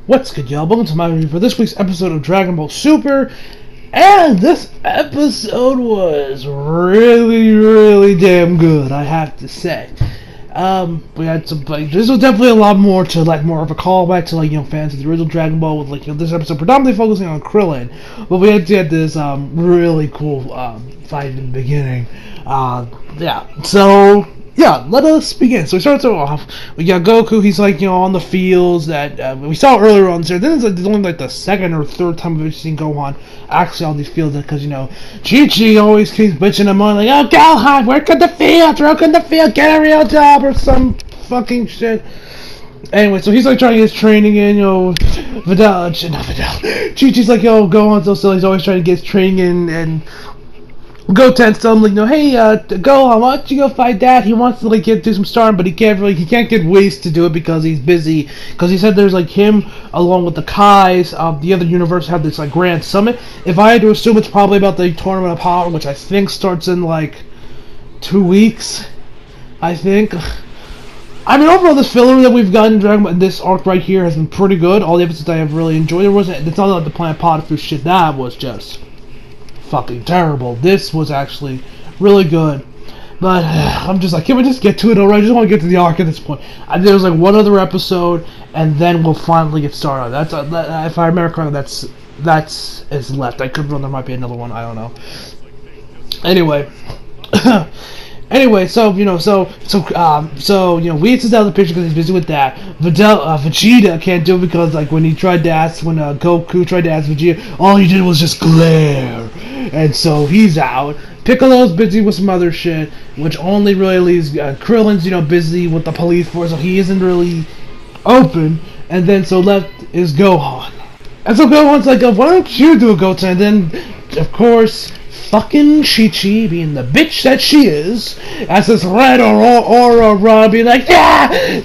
What's good, y'all? Welcome to my review for this week's episode of Dragon Ball Super. And this episode was really damn good, I have to say. We had some, this was definitely a lot more to, more of a callback to, fans of the original Dragon Ball with, this episode predominantly focusing on Krillin. But we had this, really cool, fight in the beginning. Yeah, let us begin. So we start off. We got Goku. He's on the fields that we saw earlier on. So then it's only the second or third time we've seen Gohan actually on these fields because Chi-Chi always keeps bitching him on oh Gohan, work in the field, work in the field, get a real job or some fucking shit. Anyway, so he's trying to get his training in, Videl. Chi-Chi's Gohan's so silly. He's always trying to get his training in and. Goten's telling him, hey, Gohan, why don't you go fight Dad? He wants to do some starting, but he can't get Whis to do it because he's busy. Because he said there's him along with the Kais of the other universe have this grand summit. If I had to assume, it's probably about the Tournament of Power, which I think starts in 2 weeks. I think. I mean, overall, this filler that we've gotten in this arc right here has been pretty good. All the episodes I have really enjoyed. It's not like the Planet Potiphar shit. That was just fucking terrible. This was actually really good, but I'm just can we just get to it already? I just want to get to the arc at this point. There's one other episode, and then we'll finally get started. That's if I remember correctly, that's is left. I could run. There might be another one. I don't know. Anyway. Anyway, so Whis is out of the picture because he's busy with that. Vegeta can't do it because when Goku tried to ask Vegeta, all he did was just glare, and so he's out. Piccolo's busy with some other shit, which only really leaves Krillin's busy with the police force, so he isn't really open. And then so left is Gohan, and so Gohan's why don't you do a Goten? And then of course, fucking Chi-Chi, being the bitch that she is, as this red aura run, being yeah! And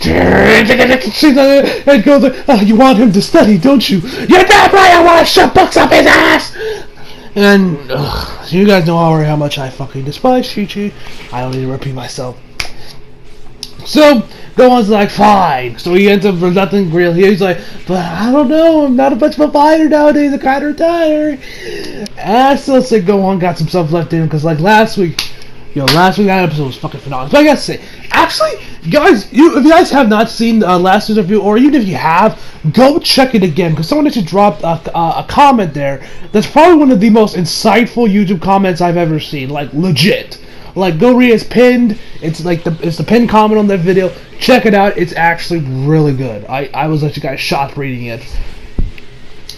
goes oh, you want him to study, don't you? You're damn right, I want to shove books up his ass! And, so you guys know already how much I fucking despise Chi-Chi. I don't need to repeat myself. So, Gohan's fine. So he ends up with nothing real. He's but I don't know, I'm not a much of a fighter nowadays, I'm kind of retired. And I still say Gohan got some stuff left in him, because last week that episode was fucking phenomenal. But I gotta say, actually, guys, if you guys have not seen last week's review, or even if you have, go check it again, because someone actually dropped a comment there that's probably one of the most insightful YouTube comments I've ever seen, legit. Go read it's pinned. It's it's the pinned comment on that video. Check it out. It's actually really good. I was actually kind of shocked reading it.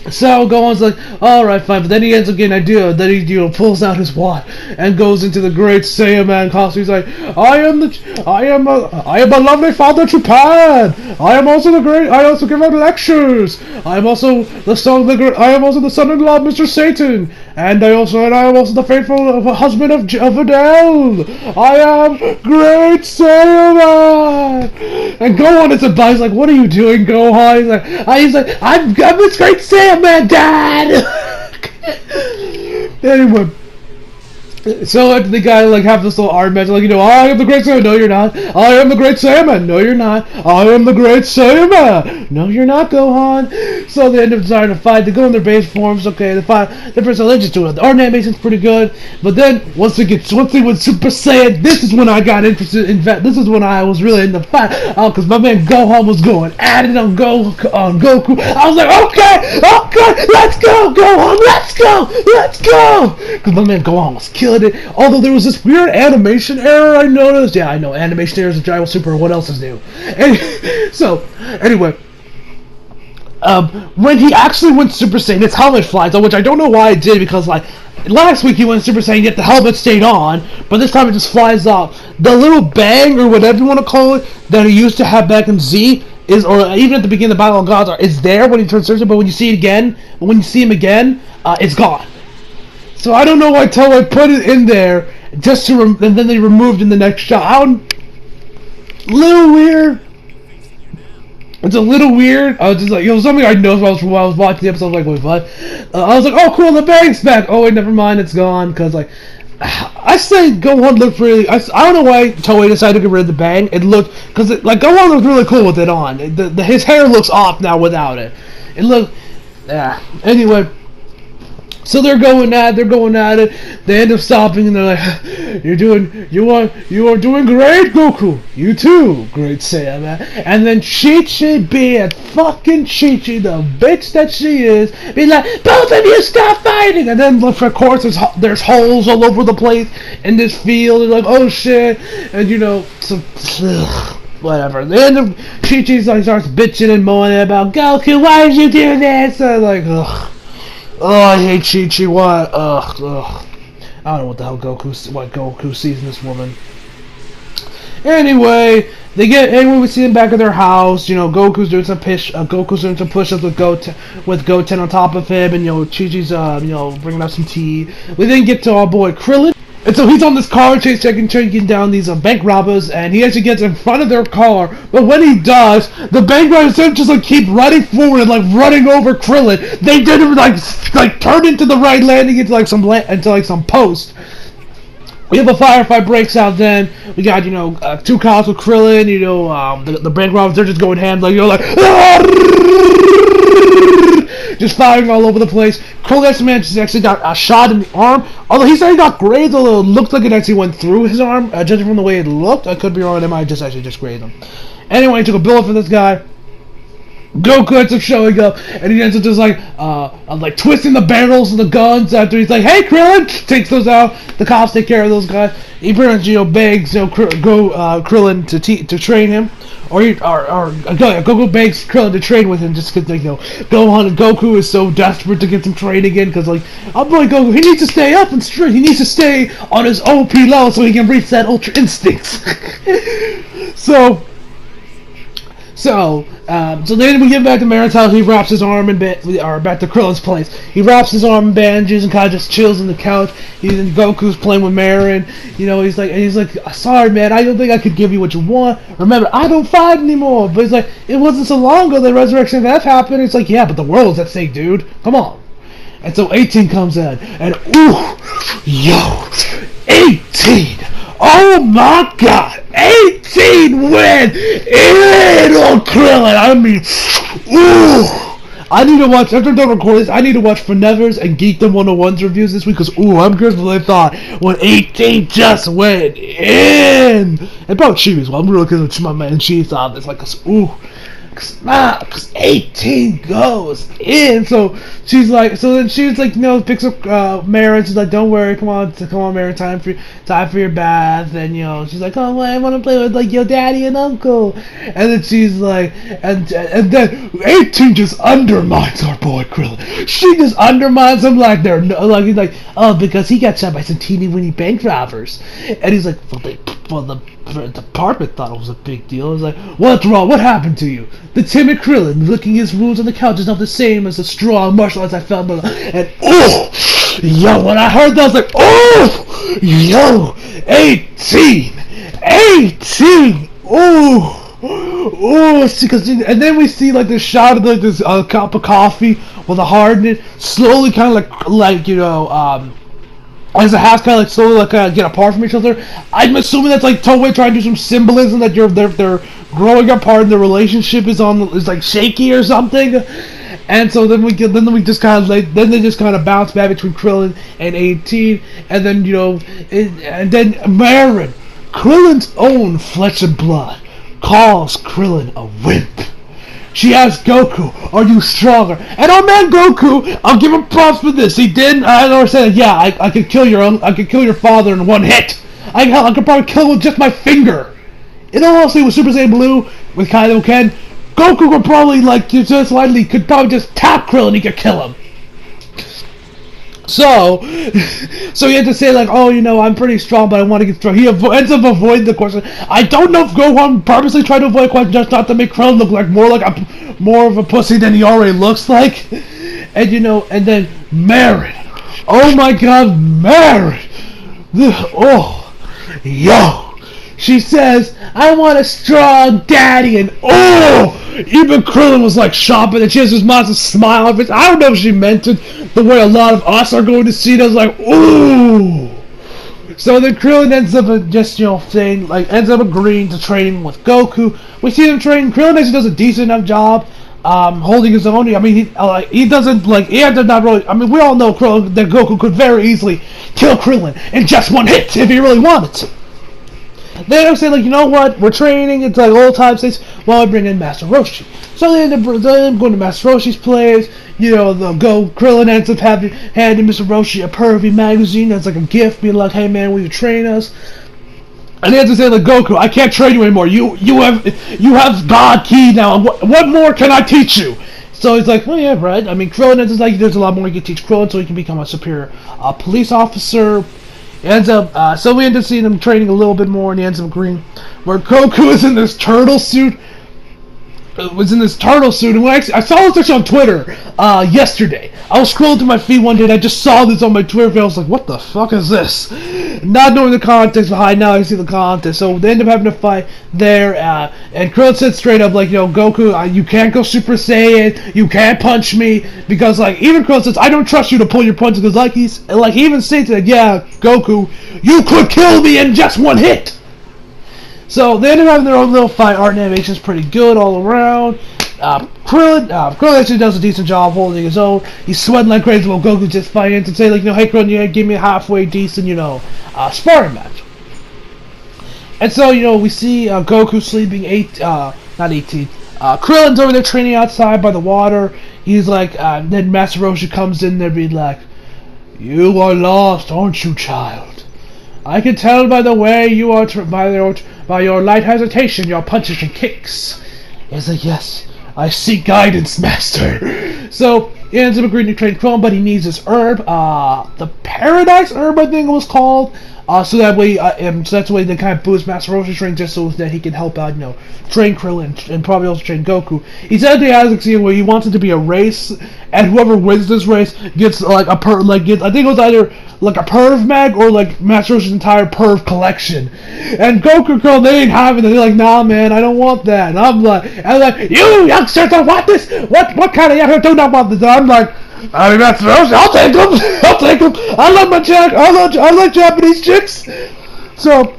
So Gohan's alright, fine, but then he ends up getting an idea. Then he pulls out his wand and goes into the Great Saiyaman costume. He's I am a lovely father to Pan. I am also the great. I also give out lectures. I am also the son-in-law of Mr. Satan, and I am also the faithful husband of Videl. I am Great Saiyaman. And Gohan is advised what are you doing, Gohan? He's I'm this Great Saiyaman. Man, Dad! Anyway, so the guy have this little art match, I am the Great Saiyaman. No, you're not. I am the Great Saiyaman. No, you're not. I am the Great Saiyaman. No, you're not, Gohan. So they end up deciding to fight. They go in their base forms. Okay, they fight. The first they just do it. The art animation's pretty good, but then once they went Super Saiyan, this is when I got interested in that. This is when I was really in the fight, because my man Gohan was going at it on Goku. I was okay, let's go, Gohan, let's go, because my man Gohan was killing it. Although there was this weird animation error I noticed. Yeah, I know, animation errors in Dragon Ball Super. What else is new? Anyway, when he actually went Super Saiyan, his helmet flies on, which I don't know why it did, because last week he went Super Saiyan, yet the helmet stayed on, but this time it just flies off. The little bang, or whatever you want to call it, that he used to have back in Z, or even at the beginning of the Battle of Gods, is there when he turns Super Saiyan, but when you see him again, it's gone. So I don't know why Toei put it in there, just to and then they removed in the next shot. Little weird. It's a little weird. I was just it was something I noticed while I was watching the episode. I was wait, what? I was oh, cool, the bang's back. Oh, wait, never mind, it's gone. Because, I say Gohan looked really. I don't know why Toei decided to get rid of the bang. It looked. Because, Gohan looked really cool with it on. His hair looks off now without it. It look, yeah. Anyway, so they're going at it. They end up stopping, and they're like, you are doing great, Goku. You too, great Saiyaman." And then Chi-Chi, being fucking Chi-Chi, the bitch that she is, be like, "Both of you stop fighting!" And then, of course, there's holes all over the place in this field. They're like, "Oh shit!" And whatever. The end of Chi-Chi's like starts bitching and moaning about, "Goku, why did you do this?" And I'm like, ugh. Oh, I hate Chi-Chi. What? Ugh. I don't know what the hell Goku sees in this woman. Anyway, we see them back at their house. Goku's doing some push-ups with Goten on top of him, and Chi-Chi's bringing up some tea. We then get to our boy Krillin. And so he's on this car chase, checking down these bank robbers, and he actually gets in front of their car. But when he does, the bank robbers just keep running forward and running over Krillin. They didn't turn into the right landing into some post. We have a firefight breaks out. Then we got two cops with Krillin. The bank robbers, they're just going ham just firing all over the place. Krillin man just actually got a shot in the arm. Although he said he got grazed, although it looked like it actually went through his arm. Judging from the way it looked, I could be wrong. It might just grazed him. Anyway, he took a bullet for this guy. Goku ends up showing up, and he ends up just twisting the barrels of the guns after he's like, "Hey, Krillin!" Takes those out. The cops take care of those guys. He pretty much begs Krillin to train him, or Goku begs Krillin to train with him just because Gohan and Goku is so desperate to get some training again because I'm like, Goku, he needs to stay up and straight. He needs to stay on his OP level so he can reach that Ultra Instincts. So then we get back to Marin's house. He wraps his arm in back to Krillin's place. He wraps his arm in bandages and kind of just chills on the couch. Goku's playing with Marin. He's like, "Sorry, man, I don't think I could give you what you want. Remember, I don't fight anymore." But he's like, "It wasn't so long ago that Resurrection of F happened." It's like, "Yeah, but the world's at stake, dude. Come on." And so 18 comes in, and 18. Oh my God! 18 win in on Krillin. I mean, I need to watch, after I'm done recording this, I need to watch Fornevers and Geekdom 101's reviews this week, because I'm curious what they thought when 18 just went in. And probably Chi as well. I'm really curious what my man Chi thought. It's like, because 18 goes in. So she's like, picks up Marin. She's like, "Don't worry, come on, Marin, time for your bath." And she's like, "Oh, I want to play with your daddy and uncle." And then she's like, and then 18 just undermines our boy Krillin. She just undermines him he's like, "Oh, because he got shot by some teeny weeny bank robbers." And he's like, the department thought it was a big deal. It was like, "What's wrong? What happened to you?" The timid Krillin, licking his wounds on the couch, is not the same as the strong martial arts I felt. And when I heard that, I was like, 18, and then we see this shot of this cup of coffee with a heart in it, slowly kind of as the halves kind of slowly get apart from each other. I'm assuming that's Toei trying to do some symbolism that they're growing apart and the relationship is shaky or something. And so then they just kind of bounce back between Krillin and 18, and then and then Marin, Krillin's own flesh and blood, calls Krillin a wimp. She asks Goku, "Are you stronger?" And our man Goku, I'll give him props for this. He didn't. I don't say, "Yeah, I could kill your father in one hit. I could probably kill him with just my finger." In all honesty, with Super Saiyan Blue, with Kaido Ken, Goku could probably could probably just tap Krillin. He could kill him. So he had to say I'm pretty strong, but I want to get strong. He ends up avoiding the question. I don't know if Gohan purposely tried to avoid the question just not to make Krillin look more of a pussy than he already looks like. And and then Marin. Oh my God, Marin. She says, "I want a strong daddy," and even Krillin was shopping, and she has this monster smile on her face. I don't know if she meant it the way a lot of us are going to see it. I was like, "Ooh." So then Krillin ends up ends up agreeing to training with Goku. We see them train. Krillin actually does a decent enough job. holding his own. I mean, he doesn't like. He does not really. I mean, we all know that Goku could very easily kill Krillin in just one hit if he really wanted to. They don't say like, you know what? We're training. It's like old time states. Well, I bring in Master Roshi. So they end up going to Master Roshi's place. You know, Krillin ends up handing Mr. Roshi a pervy magazine that's like a gift, being like, hey man, will you train us? And he has to say like, Goku, I can't train you anymore. You have God Ki now. What more can I teach you? So he's like, oh yeah, right. I mean, Krillin ends up like, there's a lot more you can teach Krillin, so he can become a superior police officer. Ends up, so we end up seeing him training a little bit more, and he ends up agreeing. Where Goku is in this turtle suit. And when I saw this actually on Twitter yesterday. I was scrolling through my feed one day, and I just saw this on my Twitter feed. I was like, what the fuck is this? Not knowing the context behind, now I see the context. So they end up having a fight there, and Krillin said straight up, like, you know, Goku, you can't go Super Saiyan, you can't punch me, because, like, even Krillin says, I don't trust you to pull your punches, because, he even states that, yeah, Goku, you could kill me in just one hit! So they ended up having their own little fight. Art and animation is pretty good all around. Krillin actually does a decent job holding his own. He's sweating like crazy while Goku's just fighting to say, like, you know, hey Krillin, you give me a halfway decent, you know, sparring match. And so, you know, we see Goku sleeping not 18. Krillin's over there training outside by the water. He's like, then Master Roshi comes in there being like, you are lost, aren't you, child? I can tell by the way you are, by your light hesitation, your punches and kicks. He's like, yes, I seek guidance, master. So, he ends up agreeing to train Krillin, but he needs this herb, the Paradise Herb, I think it was called. So that way, that's the way they kind of boost Master Roshi's strength, just so that he can help out, you know, train Krillin and probably also train Goku. He said he has a scene where he wants it to be a race, and whoever wins this race gets like I think it was either like a perv mag or like Master Roshi's entire perv collection. And Goku and Krillin, they ain't having it. They're like, nah, man, I don't want that. And I'm like, you youngsters don't want this. What kind of youngsters do not want this? And I'm like, I mean, Master Roshi, I'll take them. I'll take them. I like Japanese chicks. So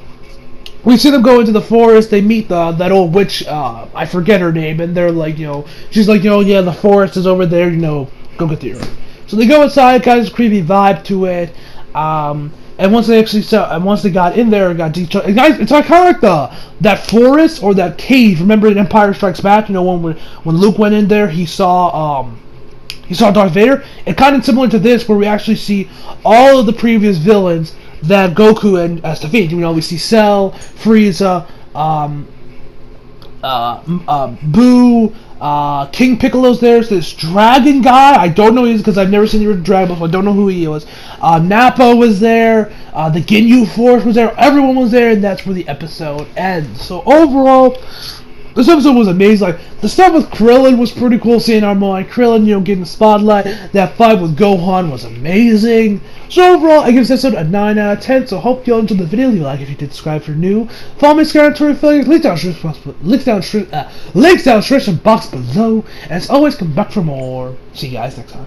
we see them go into the forest. They meet that old witch. I forget her name, and they're like, you know, she's like, you know, yeah, the forest is over there. You know, go get the herb. So they go inside. Kind of creepy vibe to it. And once they got in there, it's like kind of like that forest or that cave. Remember in Empire Strikes Back? You know, when Luke went in there, he saw Darth Vader. It's kind of similar to this, where we actually see all of the previous villains that Goku has defeated. You know, we see Cell, Frieza, Boo, King Piccolo's there. So this dragon guy, I don't know who he is because I've never seen the original Dragon Ball, so I don't know who he was. Nappa was there, the Ginyu Force was there, everyone was there, and that's where the episode ends. So overall, this episode was amazing. Like, the stuff with Krillin was pretty cool, seeing our boy Krillin, you know, getting the spotlight. That fight with Gohan was amazing. So overall, I give this episode a 9 out of 10, so hope you all enjoyed the video. Leave a like if you did, subscribe for new. Follow me on Twitter affiliates, links down description box below. And as always, come back for more. See you guys next time.